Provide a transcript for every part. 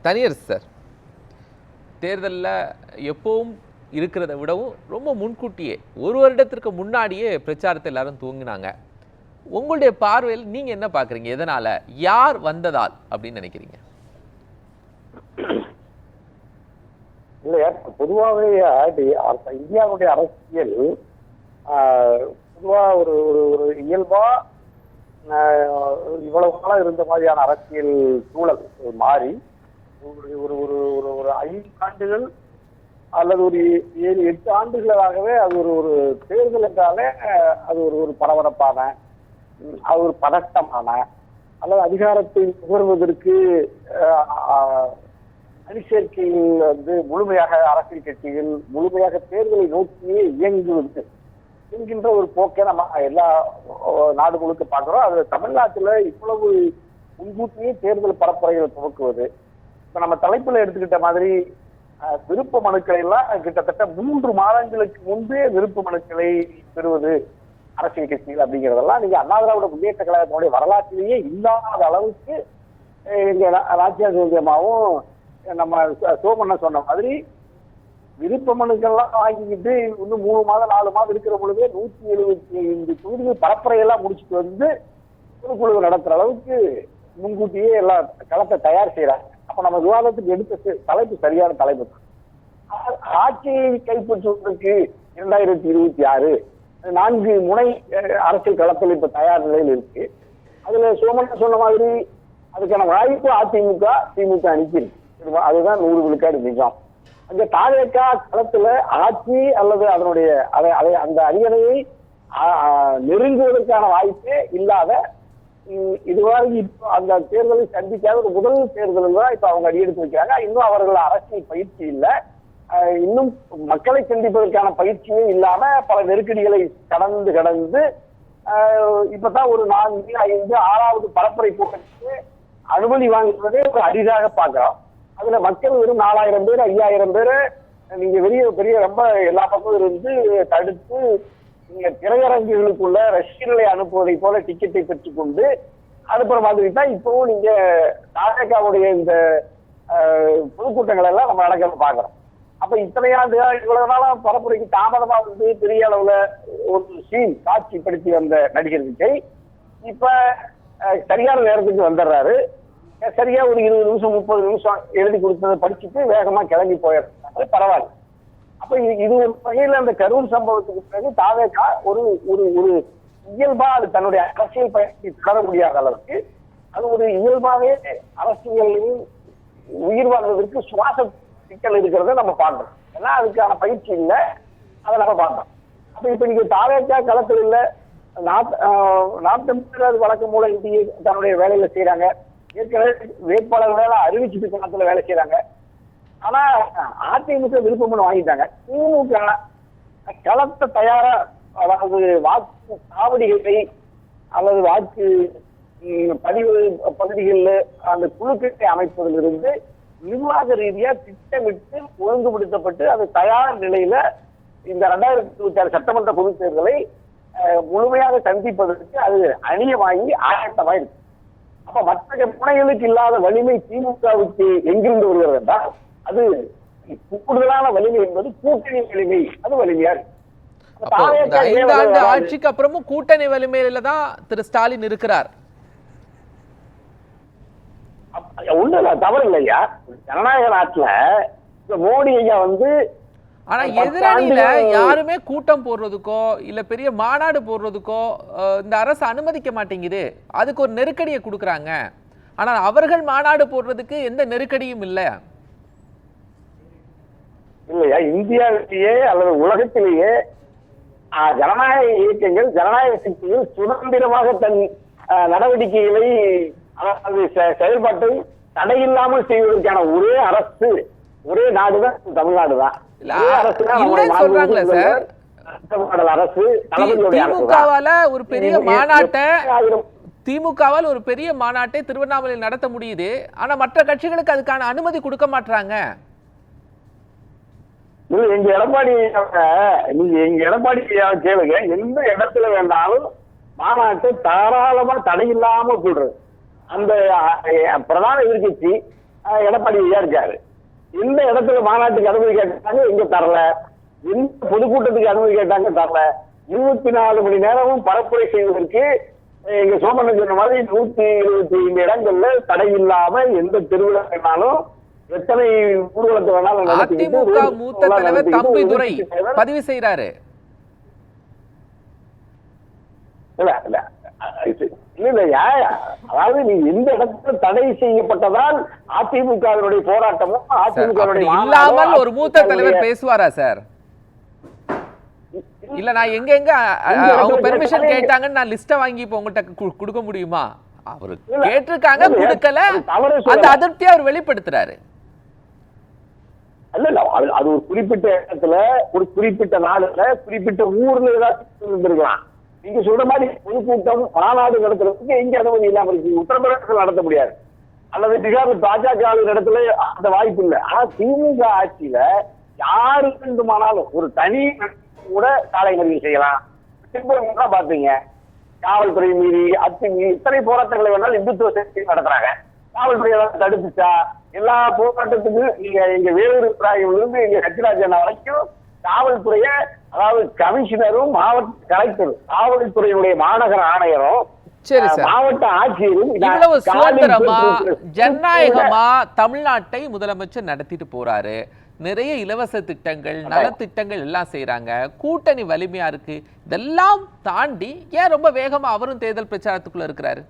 தனியரசு sir, தேர்தலில் எப்பவும் இருக்கிறத விடவும் ரொம்ப முன்கூட்டியே ஒரு வருடத்திற்கு முன்னாடியே பிரச்சாரத்தை எல்லாரும் துவங்கினாங்க. உங்களுடைய பார்வையில் நீங்க என்ன பாக்குறீங்க? எதனால, யார் வந்ததால் அப்படின்னு நினைக்கிறீங்க? இல்லையா, பொதுவாகவே இந்தியாவுடைய அரசியல் பொதுவா ஒரு ஒரு இயல்பா இவ்வளவு நாளா இருந்த மாதிரியான அரசியல் சூழல் மாறி ஒரு ஒரு ஒரு ஒரு 5 ஆண்டுகள் அல்லது ஒரு 7-8 ஆண்டுகளாகவே அது ஒரு ஒரு தேர்தல் என்றாலே அது ஒரு ஒரு பரபரப்பான, அது ஒரு பதட்டமான, அல்லது அதிகாரத்தை நுகர்வதற்கு அணிசேர்க்கையில் முழுமையாக அரசியல் கட்சிகள் முழுமையாக தேர்தலை நோக்கியே இயங்குவது என்கின்ற ஒரு போக்கை நம்ம எல்லா நாடு முழுக்க பார்க்கிறோம். அது தமிழ்நாட்டில் இவ்வளவு முன்கூட்டியே தேர்தல் பரப்புரைகள் துவக்குவது, இப்ப நம்ம தலைப்புல எடுத்துக்கிட்ட மாதிரி விருப்ப மனுக்களை எல்லாம் கிட்டத்தட்ட 3 மாதங்களுக்கு முன்பே விருப்ப மனுக்களை பெறுவது அரசியல் கட்சிகள் அப்படிங்கிறதெல்லாம் நீங்க அண்ணா திராவிட முன்னேற்ற கழகத்தினுடைய வரலாற்றிலேயே இல்லாத அளவுக்கு எங்க ராஜ்யா ஜோதியம்மாவும் நம்ம சோமண்ண சொன்ன மாதிரி விருப்ப மனுக்கள்லாம் வாங்கிக்கிட்டு இன்னும் 3 மாதம் 4 மாதம் இருக்கிற பொழுதே 175 தொகுதிகள் பரப்புரையெல்லாம் முடிச்சுட்டு வந்து பொதுக்குழு நடத்துற அளவுக்கு முன்கூட்டியே எல்லாம் களத்தை தயார் செய்யறாங்க. அப்ப நம்ம விவாதத்துக்கு எடுத்த தலைப்பு சரியான தலைப்பு. ஆட்சியை கைப்பற்றுவதற்கு 2026 4 முனை அரசியல் களத்தில் இப்ப தயார் நிலையில் இருக்கு. அதுல சோமண்ண சொன்ன மாதிரி அதுக்கான வாய்ப்பு அதிமுக திமுக அனுப்பியிருக்கு. அதுதான் 100 விழுக்காடு நிஜம். அங்க தாவேக களத்துல ஆட்சி அல்லது அதனுடைய அந்த அரியணையை நெருங்குவதற்கான வாய்ப்பே இல்லாத, இதுவரை இப்போ அந்த தேர்தலை சந்திக்காத ஒரு முதல் தேர்தல் தான் இப்ப அவங்க அடியெடுத்து வைக்கிறாங்க. இன்னும் அவர்கள் அரசியல் பயிற்சி இல்லை, இன்னும் மக்களை சந்திப்பதற்கான பயிற்சியே இல்லாம பல நெருக்கடிகளை கடந்து இப்பதான் ஒரு 4-5 6வது பரப்புரை கூட்டத்துக்கு அனுமதி வாங்குவதே ஒரு அரிதாக பார்க்கிறோம். அதுல மக்கள் வெறும் 4000 பேர் 5000 பேரு நீங்க பெரிய ரொம்ப எல்லா பக்கமும் இருந்து தடுத்து நீங்க திரையரங்குகளுக்குள்ள ரசிகர்களை அனுப்புவதை போல டிக்கெட்டை பெற்றுக் கொண்டு அனுப்புற மாதிரி தான் இப்பவும் நீங்க தாவேகாவுடைய இந்த பொதுக்கூட்டங்கள் எல்லாம் நம்ம நடக்க பாக்குறோம். அப்ப இத்தனையாண்டு இவ்வளவு நாளா பரப்புரைக்கு தாமதமா வந்து பெரிய அளவுல ஒரு காட்சிப்படுத்தி வந்த நடிகர் விஜய் இப்ப சரியான நேரத்துக்கு வந்துடுறாரு. சரியா ஒரு 20 நிமிஷம் 30 நிமிஷம் எழுதி கொடுத்ததை படிச்சுட்டு வேகமா கிளம்பி போயிடுறாரு. பரவாயில்ல. அப்ப இது ஒரு வகையில அந்த கரூர் சம்பவத்துக்கு பிறகு தாவேகா ஒரு ஒரு இயல்பா அது தன்னுடைய அரசியல் பயணத்தை தொடர முடியாத அளவுக்கு அது ஒரு இயல்பாவே அரசியலில் உயிர் வாழ்வதற்கு சுவாச சிக்கல் இருக்கிறத நம்ம பார்க்கணும். ஏன்னா அதுக்கான பயிற்சி இல்லை, அதை நம்ம பார்க்கணும். அப்ப இப்ப நீங்க தாவேகா களத்தில் இல்ல, நாட்டு வழக்கம் மூலம் இந்திய தன்னுடைய வேலையில செய்யறாங்க. ஏற்கனவே வேட்பாளர்களால அறிவிச்சுட்டு களத்துல வேலை செய்யறாங்க. ஆனா அதிமுக விருப்பம் பண்ண வாங்கிட்டாங்க. திமுக களத்தை தயாரா, அதாவது வாக்கு சாவடிகளை அல்லது வாக்கு பதிவு பகுதிகளில் அந்த குழுக்களை அமைப்பதிலிருந்து நிர்வாக ரீதியா திட்டமிட்டு ஒழுங்குபடுத்தப்பட்டு அது தயார் நிலையில இந்த 2026 சட்டமன்ற பொதுத் தேர்தலை முழுமையாக சந்திப்பதற்கு அது அணியமாகி ஆயத்தமாயிருக்கு. அப்ப மற்ற முனைகளுக்கு இல்லாத வலிமை திமுகவுக்கு எங்கிருந்து வருகிறது என்றால் அது கூடுதலான வலிமை என்பது கூட்டணி வலிமை. அது வலிமையா இருக்கு. 5 ஆண்டு ஆட்சிக்கு அப்புறமும் கூட்டணி வலிமையில தான் திரு ஸ்டாலின் இருக்கிறார். ஒண்ணு தவறு இல்லையா, ஜனநாயக நாட்டுல மோடி ஐயா வந்து, ஆனா எதிரணியில யாருமே கூட்டம் போடுறதுக்கோ இல்ல பெரிய மாநாடு போடுறதுக்கோ இந்த அரசு அனுமதிக்க மாட்டேங்குது. அதுக்கு ஒரு நெருக்கடியை கொடுக்குறாங்க. ஆனா அவர்கள் மாநாடு போடுறதுக்கு எந்த நெருக்கடியும் இல்லை இல்லையா? இந்தியாவிலேயே அல்லது உலகத்திலேயே ஜனநாயக இயக்கங்கள் ஜனநாயக சக்திகள் சுதந்திரமாக தன் நடவடிக்கைகளை அதாவது செயல்பாட்டை தடையில்லாமல் செய்வதற்கான ஒரே அரசு ஒரே நாடுதான் தமிழ்நாடு தான். திமுகவால் ஒரு பெரிய மாநாட்டை திருவண்ணாமலையில் நடத்த முடியுது. ஆனா மற்ற கட்சிகளுக்கு அதுக்கான அனுமதி கொடுக்க மாட்டாங்க. எங்க எடப்பாடி நீங்க எங்க எடப்பாடி கேளுங்க, எந்த இடத்துல வேண்டாலும் மாநாட்டை தாராளமா தடையில்லாம சொல்றது. அந்த பிரதான எதிர்கட்சி எடப்பாடி ஐயா இருக்காரு. எந்த இடத்துல மாநாட்டுக்கு அனுமதி கேட்டாங்க, எங்க தரல. எந்த பொதுக்கூட்டத்துக்கு அனுமதி கேட்டாங்க, தரல. 24 மணி நேரமும் பரப்புரை செய்வதற்கு எங்க சோமன் சொன்ன மாதிரி 125 இடங்கள்ல தடை இல்லாம எந்த திருவிழா வேணாலும் எத்தனை ஊர்வலத்தை வேணாலும் அதிமுக மூத்த தலைவர் தம்பிதுரை பதிவு செய்யறாரு. அதாவது நீ எந்த இடத்துல தடை செய்யப்பட்டதால் அதிமுகவினுடைய போராட்டமும் அதிமுக இல்லாமல் ஒரு மூத்த தலைவர் பேசுவாரா சார்? இல்ல நான் எங்க அவங்க பெர்மிஷன் கேட்டாங்கன்னு நான் லிஸ்ட வாங்கி இப்ப உங்கள்கிட்ட கொடுக்க முடியுமா? அவரு கேட்டிருக்காங்க, கொடுக்கல. அந்த அதிருப்தியை அவர் வெளிப்படுத்துறாரு. இல்ல அது ஒரு குறிப்பிட்ட இடத்துல, ஒரு குறிப்பிட்ட நாடுல, குறிப்பிட்ட ஊர்ல ஏதாவது இருந்திருக்கலாம். நீங்க சொல்ற மாதிரி பொதுக்கூட்டம் மாநாடு நடத்துறதுக்கு எங்க அனுமதி இல்லாம இருக்கு. உத்தரப்பிரதேசத்தில் நடத்த முடியாது, அல்லது பீகார் பாஜக இடத்துல அந்த வாய்ப்பு இல்லை. ஆனா திமுக ஆட்சியில யாரு வேண்டுமானாலும் ஒரு தனி கூட சாலை மறியல் செய்யலாம். திருப்பூர் பாத்தீங்க, காவல்துறை மீறி அத்துமீறி இத்தனை போராட்டங்களை வேணாலும் இந்துத்துவ சேர்க்கை நடத்துறாங்க. காவல்துறை தடுத்துச்சா? எல்லா போராட்டத்துக்கும் நீங்க எங்க வேலூர் இருந்து எங்க கட்சிராஜன் வரைக்கும் காவல்துறைய, அதாவது கமிஷனரும் மாவட்ட கலெக்டரும் காவல்துறையினுடைய மாநகர ஆணையரும் மாவட்ட ஆட்சியரும் இவ்வளவு சுதந்திரமா ஜனநாயகமா தமிழ்நாட்டை முதலமைச்சர் நடத்திட்டு போறாரு. நிறைய இலவச திட்டங்கள், நலத்திட்டங்கள் எல்லாம் செய்யறாங்க. கூட்டணி வலிமையா இருக்கு. இதெல்லாம் தாண்டி ஏன் ரொம்ப வேகமா அவரும் தேர்தல் பிரச்சாரத்துக்குள்ள இருக்கிறாரு?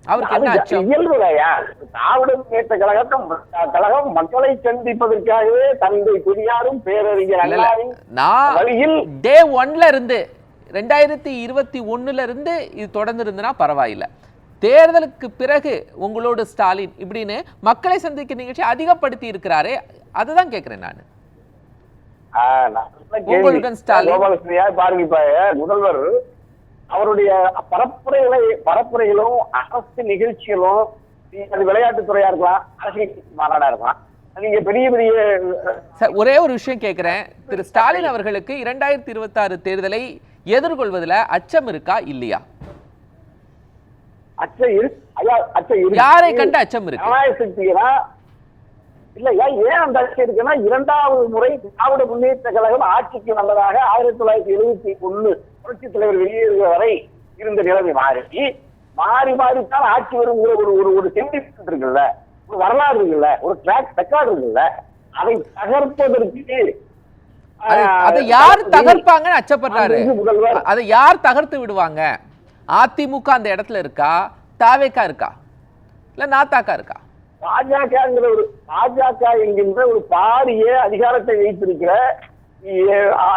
அவருக்கு என்ன அச்சம்? இயல்புலையா? திராவிட முன்னேற்ற கழகம் மக்களை சந்திப்பதற்காகவே தந்தை பெரியாரும் பேரறிஞர் அண்ணாவின் வழியில் டே 1ல இருந்து 2021ல இருந்து இது தொடர்ந்து இருந்தனா பரவாயில்லை. தேர்தலுக்கு பிறகு உங்களோட ஸ்டாலின் இப்படின்னு மக்களை சந்திக்க நிகழ்ச்சி அதிகப்படுத்தி இருக்கிறாரே, அதுதான் கேட்கிறேன் நான். உங்களுடன் ஸ்டாலின் பாருங்க, முதல்வர் அவருடைய பரப்புரைகளும் அரசு நிகழ்ச்சிகளும், அது விளையாட்டுத்துறையா இருக்கலாம், அரசியல் மாநாடா இருக்கலாம், நீங்க பெரிய பெரிய ஒரே ஒரு விஷயம் கேட்கிறேன். திரு ஸ்டாலின் அவர்களுக்கு 2026 தேர்தலை எதிர்கொள்வதில் அச்சம் இருக்கா இல்லையா? யாரை கண்டு அச்சம் இருக்கு? இல்ல, ஏன் அந்த அச்சம் இருக்குன்னா, 2வது முறை திராவிட முன்னேற்ற கழகம் ஆட்சிக்கு வந்ததாக 1971 புரட்சி தலைவர் வெளியேறுகிற வரை இருந்த நிலைமை மாறி மாறித்தான் ஆட்சி வரும். ஒரு சென்டிமெண்ட் இருக்குல்ல, ஒரு வரலாறு இருக்குல்ல, ஒரு ட்ராக் ரெக்கார்டு இருக்குல்ல, அதை தகர்ப்பதற்கு அதை யார் தகர்ப்பாங்கன்னு அச்சப்படுறாரு. அதை யார் தகர்த்து விடுவாங்க? அதிமுக அந்த இடத்துல இருக்கா, தாவேகா இருக்கா, இல்ல நாத்தாக்கா இருக்கா? பாஜக என்கின்ற ஒரு பாரிய அதிகாரத்தை வைத்திருக்கிற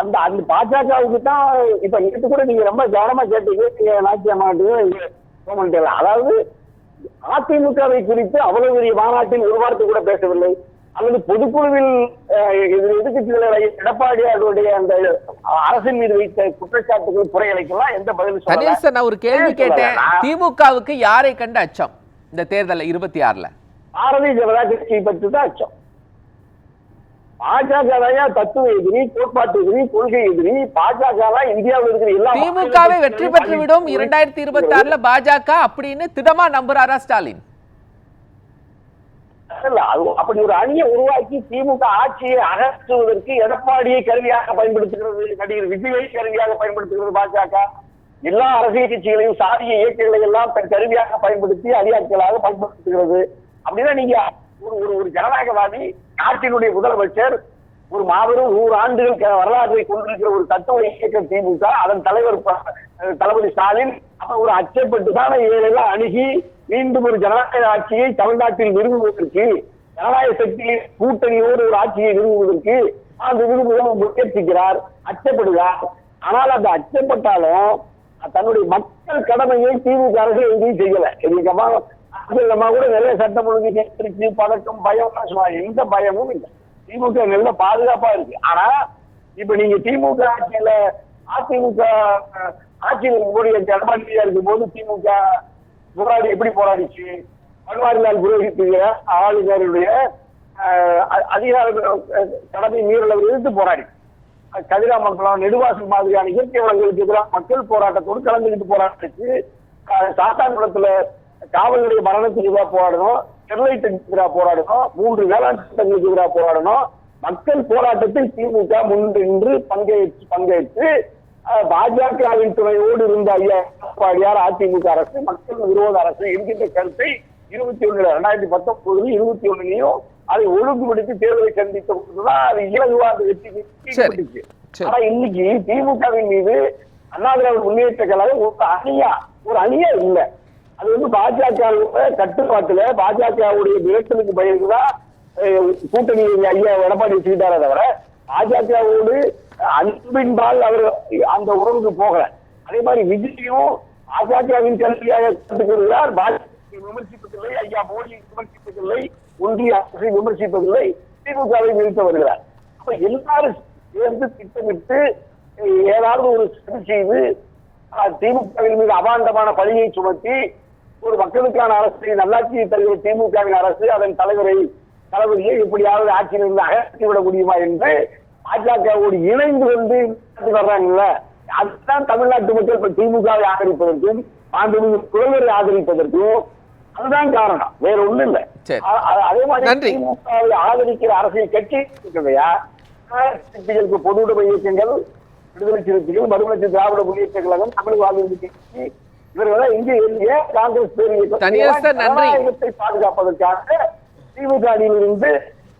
அந்த பாஜகவுக்கு தான் இப்ப நேற்று கூட நீங்க ரொம்ப கவனமா கேட்டீங்க நாச்சியம்மாட்டு. அதாவது அதிமுகவை குறித்து அவ்வளவு பெரிய மாநாட்டில் ஒரு வார்த்தை கூட பேசவில்லை. அல்லது பொதுக்குழுவில் எதிர்கட்சிகளை எடப்பாடியாருடைய அந்த அரசின் மீது வைத்த குற்றச்சாட்டுகள் குறைகளைக்கெல்லாம் எந்த பதில் சொல்லல. நான் ஒரு கேள்வி கேட்டேன், திமுகவுக்கு யாரை கண்டு அச்சம் இந்த தேர்தல் 26ல? பாரதிய ஜனதா கட்சியை பற்றி தான் அச்சம். பாஜக தத்துவ எதிரி, கோட்பாட்டு எதிரி, கொள்கை எதிரி. பாஜக இந்தியாவில் இருக்கிற எல்லா திமுகவை வெற்றி பெற்றுவிடும் 2026ல பாஜக அப்படின்னு திடமா நம்புறாரா ஸ்டாலின்? அப்படி ஒரு அணியை உருவாக்கி திமுக ஆட்சியை அகற்றுவதற்கு எடப்பாடியை கருவியாக பயன்படுத்துகிறது, நடிகர் விஜயை கருவியாக பயன்படுத்துகிறது பாஜக. எல்லா அரசியல் கட்சிகளையும் சாதிய இயக்கங்களை எல்லாம் தன் கருவியாக பயன்படுத்தி அடியாட்களாக பயன்படுத்துகிறது. அப்படின்னா நீங்க ஒரு ஜனநாயகவாதி, நாட்டினுடைய முதலமைச்சர், ஒரு மாபெரும் 100 ஆண்டுகள் வரலாற்றை கொண்டிருக்கிற ஒரு தத்துவ இயக்கம் திமுக, அதன் தலைவர் தளபதி ஸ்டாலின் ஒரு அச்சப்பட்டு தான் இதையெல்லாம் அணுகி மீண்டும் ஒரு ஜனநாயக ஆட்சியை தமிழ்நாட்டில் நிறுவுவதற்கு, ஜனநாயக சக்தியின் கூட்டணியோடு ஒரு ஆட்சியை நிறுவுவதற்கு அந்த விரும்புகள் முயற்சிக்கிறார், அச்சப்படுகிறார். ஆனால் அந்த அச்சப்பட்டாலும் தன்னுடைய மக்கள் கடமையை திமுக அரசு எங்கேயும் செய்யல. நம்ம கூட நிறைய சட்டம் ஒழுங்கு திருச்சி பதக்கம் பயம் எந்த பயமும் இல்லை. திமுக நல்ல பாதுகாப்பா இருக்கு. ஆனா இப்ப நீங்க திமுக ஆட்சியில அதிமுக ஆட்சியில் எடப்பாடியா இருக்கும் போது திமுக போராடி எப்படி போராடிச்சு? பன்வாரிலால் புரோஹித் ஆளுநருடைய அதிகார கடமை மீறலை எதிர்த்து போராடி, கதிராமங்கலம் நெடுவாசல் மாதிரியான இயற்கை வளங்களுக்கு எதிராக மக்கள் போராட்டத்தோடு கலந்துகிட்டு போராடிச்சு. சாத்தான்குளத்துல காவலுடைய மரணத்துக்கு எதிராக போராடணும், ஸ்டெர்லைட்டுக்கு எதிராக போராடணும், 3 வேளாண் சட்டங்களுக்கு எதிராக போராடணும். மக்கள் போராட்டத்தில் திமுக முன்னின்று பங்கேற்று பாஜகவின் துணையோடு இருந்த ஐயா எடப்பாடியார் அதிமுக அரசு மக்கள் விரோத அரசு என்கின்ற கருத்தை 2019 21 அதை ஒழுங்குபடுத்தி தேர்தலை சந்தித்த போதுதான் அது இலகுவா அந்த வெற்றி. ஆனா இன்னைக்கு திமுகவின் மீது அண்ணா திராவிட முன்னேற்ற கழகம் ஒரு அணியா இல்ல. அது வந்து பாஜக கட்டுப்பாட்டுல பாஜகவுடைய விரட்டலுக்கு பயந்துதான் கூட்டணி ஐயா எடப்பாடி வச்சுக்கிட்டாரே தவிர பாஜகவோடு அன்பின்பால் அவர் அந்த உறவுக்கு போகல. அதே மாதிரி விஜயும் பாஜகவின் கல்வியாக கற்றுக்கொள்கிறார். பாஜக விமர்சிப்பதில்லை, ஐயா மோடி விமர்சிப்பதில்லை, ஒன்றிய அரசை விமர்சிப்பதில்லை, திமுகவை வீழ்த்த வருகிறார். அப்ப எல்லாரும் சேர்ந்து திட்டமிட்டு ஏதாவது ஒரு சதி செய்து திமுகவின் மீது அபாண்டமான பழியை சுமத்தி ஒரு மக்களுக்கான அரசை நல்லாட்சியை தருகிற திமுகவின் அரசு அதன் தளபதியை எப்படியாவது ஆட்சியிலிருந்து அகற்றிவிட முடியுமா என்று பாஜகவோடு இணைந்து கொண்டு வர்றாங்கல்ல. அதுதான் தமிழ்நாட்டு மக்கள் இப்ப திமுகவை ஆதரிப்பதற்கும் புலவரை ஆதரிப்பதற்கும் அதுதான் காரணம், வேற ஒண்ணும் இல்ல. அதே மாதிரி திமுகவை ஆதரிக்கிற அரசியல் கட்சி இருக்கிறதையா சிறுத்தைகளுக்கு பொது உடைமை இயக்கங்கள், விடுதலை சிறுத்தைகள், மறுமலர்ச்சி திராவிட முன்னேற்ற கழகம், தமிழ் வாழ்வு கட்சி இவர்கள் இங்கே ஏன் காங்கிரஸ் பேரியத்தை பாதுகாப்பதற்காக திமுக அணியிலிருந்து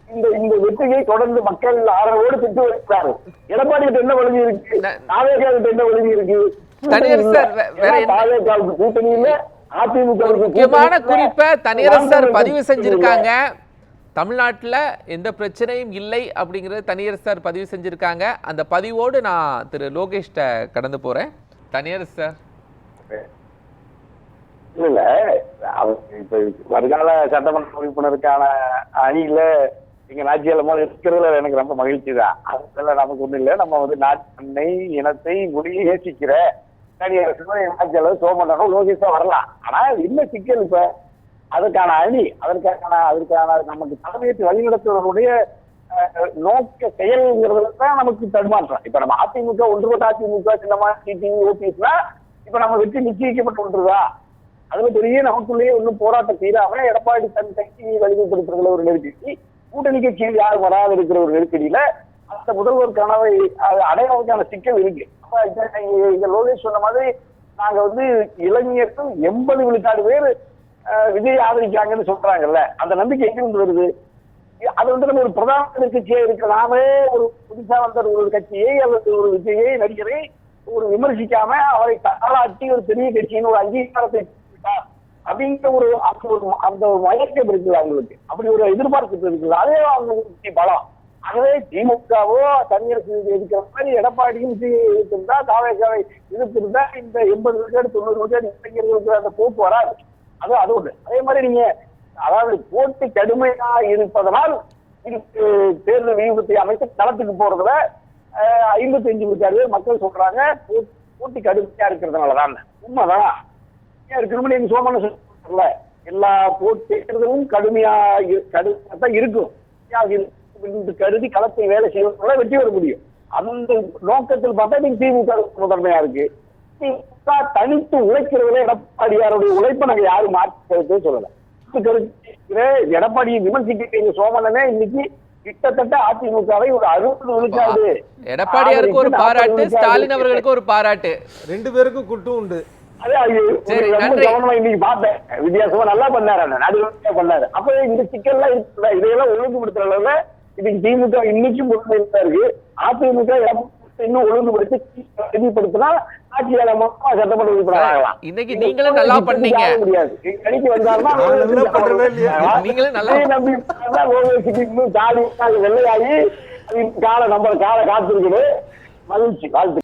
இந்த வெற்றியை தொடர்ந்து மக்கள் ஆதரவோடு பெற்று வருகிறார்கள். எடப்பாடி கிட்ட என்ன வலிமை இருக்கு, தாவேகா கிட்ட என்ன வலிமை இருக்கு? தாவேகாவுக்கு கூட்டணியில அதிமுக முக்கியமான குறிப்பை தனியரசர் பதிவு செஞ்சிருக்காங்க. தமிழ்நாட்டுல எந்த பிரச்சனையும் இல்லை அப்படிங்கறது தனியரசர் பதிவு செஞ்சிருக்காங்க. அந்த பதிவோடு நான் திரு லோகேஷ்ட கடந்து போறேன். தனியரசர் இல்ல இப்ப வருங்கால சட்டமன்ற உறுப்பினருக்கான அணியில இங்க நாச்சியால இருக்கிறதுல எனக்கு ரொம்ப மகிழ்ச்சி தான். அதுல நமக்கு ஒண்ணு இல்லை. நம்ம வந்து நாட்டை இனத்தை மொழியை நேசிக்கிற தனியரசு சோமண்டனோ லோகேஷா வரலாம். ஆனா என்ன சிக்கல், இப்ப அதற்கான அணி அதற்கான நமக்கு தலைமையேற்று வழிநடத்துவதனுடைய நோக்க செயல்ங்கிறதுல தான் நமக்கு தடுமாற்றம். இப்ப நம்ம அதிமுக ஒன்றுபட்ட அதிமுக சின்னமா டிடிவி ஓபிஎஸ்னா இப்ப நம்ம வெற்றி நிச்சயிக்கப்பட்டு ஒன்றுதா? அதுல பெரிய நமக்குள்ளேயே ஒன்றும் போராட்டம் தீராம எடப்பாடி தன் கட்சியை வலிமைப்படுத்துறதுல ஒரு நெருக்கடி, கூட்டணி கட்சியில் யார் வராது இருக்கிற ஒரு நெருக்கடியில அந்த முதல்வர் கனவை அடையாளத்துக்கான சிக்கல் இருக்கு. அப்ப இந்த லோகேஷ் சொன்ன மாதிரி நாங்க வந்து இளைஞர்கள் 80 விழுக்காடு பேர் விஜய் ஆதரிக்காங்கன்னு சொல்றாங்கல்ல, அந்த நம்பிக்கை எங்கிருந்து வருது? அது வந்து நம்ம ஒரு பிரதான கட்சியா இருக்கு. நாமே ஒரு புதுசா வந்த ஒரு கட்சியை அல்லது ஒரு விஜயை நடிகரை ஒரு விமர்சிக்காம அவரை தாளாட்டி ஒரு பெரிய கட்சியின் ஒரு அங்கீகாரத்தை அப்படிங்கிற ஒரு அந்த மயக்கம் இருக்குது அவங்களுக்கு. அப்படி ஒரு எதிர்பார்ப்பு இருக்குது. அதே அவங்க பலம். ஆகவே திமுகவோ தனியரசு எதிர்க்கிற மாதிரி எடப்பாடியும் எதிர்த்திருந்தா தாவேகாவை எதிர்த்திருந்தா இந்த 80 விழுக்காடு 90 விழுக்காடு இளைஞர்களுக்கு அந்த போக்கு வராது. அது ஒண்ணு. அதே மாதிரி நீங்க அதாவது போட்டி கடுமையா இருப்பதனால் இதுக்கு தேர்தல் வியூகத்தை அமைத்து களத்துக்கு போறதுல 55 விழுக்காடு பேர் மக்கள் சொல்றாங்க போட்டி கடுமையா இருக்கிறதுனாலதான். உண்மைதான் இருக்கணும்னு எங்க சோமான சொல்ல எல்லா தேர்தலும் கடுமையா தான் இருக்கும் கருதி களத்தை வேலை செய்வதனால வெற்றி பெற முடியும். அந்த நோக்கத்தில் பார்த்தா நீங்க திமுக முதன்மையா இருக்கு. திமுக தனித்து உழைக்கிறதுல எடப்பாடியாருடைய உழைப்பை நாங்க யாரும் மாற்றி சொல்லல. எடப்பாடியை விமர்சிக்க சோமனே இன்னைக்கு கிட்டத்தட்ட அதிமுகவை ஒரு 60 விழுக்காடு. எடப்பாடியாருக்கு ஒரு பாராட்டு, ஸ்டாலின் அவர்களுக்கு ஒரு பாராட்டு, 2 பேருக்கும் குட்டு உண்டு. இன்னைக்கு பார்த்தேன் வித்தியாசமா நல்லா பண்ணாரு, நடுவா பண்ணாரு. அப்ப இந்த சிக்கல்லாம் இருக்குல்ல, இதையெல்லாம் ஒழுங்குபடுத்துற அளவுல இன்னைக்கு திமுக இன்னைக்கும் இருக்கு. அதிமுக இன்னும் ஒழுங்குபடுத்தி தெளிவுபடுத்தினா ஆட்சியாளர் சட்டமன்ற உறுப்பினர் ஆகலாம். இன்னைக்கு நீங்களும் நல்லா பண்ணீங்க முடியாது. கணிக்கு வந்தாருன்னா நம்பி வெள்ளையாகி கால காத்திருக்குது. மகிழ்ச்சி, வாழ்த்து.